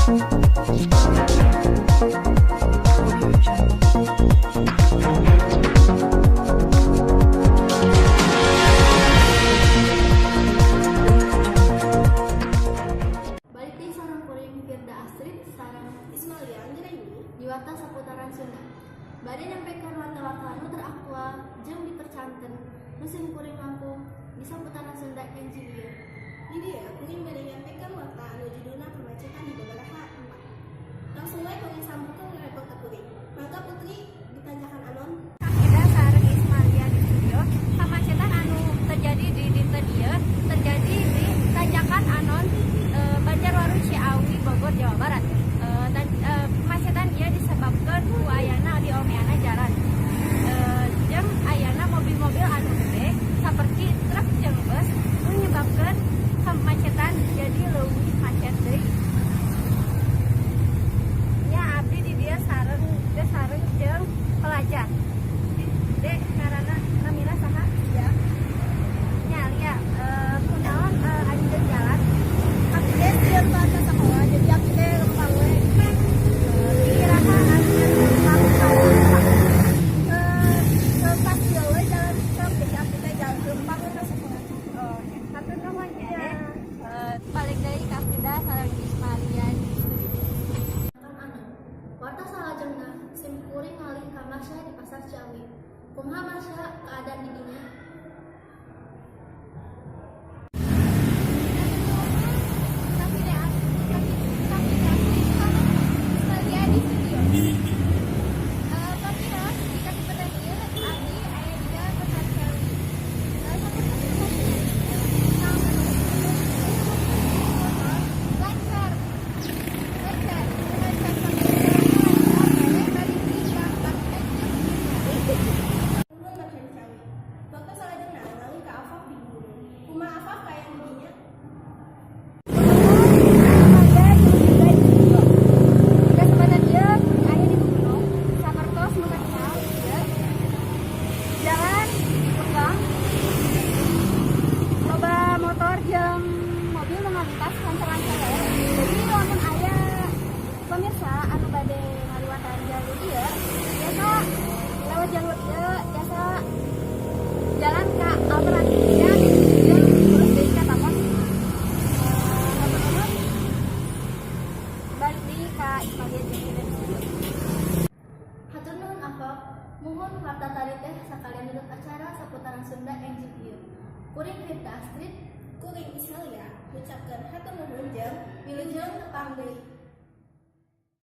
Diwata seputaran Sunda. Bade nyampaikan warta-warta nu teraktual jeung dipercanten nu sim kuring langkung di seputaran Sunda yang jieu. Di dieu kuring bade nyampaikan warta anu judulna pemacetan di babaraha tempat. Langsung wae kuring sambutkeun repot ka kuring. Maka Putri ditanjakan anon. Kita sareng Ismalia di studio. Kamacetan anu terjadi di dinten ieu terjadi di tanjakan anon Banjarwaru Ciawi Bogor Jawa Barat. Kemacetan dia disebabkan ku ayana di omeana jalan jeung ayana mobil-mobil anu gede saperti truk jeung bus menyebabkan kemacetan jadi leuwih macet deui. Nya abdi di dia sareng jeung pelajar. Dek karana namina saha? Ya. Nya lia kunaon anjeun jalan. Abdi teh batas sekolah jadi abdi teh lempang we. Paling dari Kafida sareng Ismalia di studio. Warta salajengna sim kuring ngalih ka Marsha di Pasar Ciawi. Kumaha Marsha keadaan di dinya? Pemirsa anu bade ngaliwatan jalur ieu biasa lewat jalur ieu biasa jalan ka alternatifnya jeung terus deui ka tapos balik deui ka Ismalia jeung dari studio. Hatur nuhun Afaf, muhun warta tadi teh sakalian nurut acara seputaran Sunda NGPU. Kuring Firda Astrid, Kuring Ismalia ngucapkeun hatur nuhun jeung wilujeng tepang deui.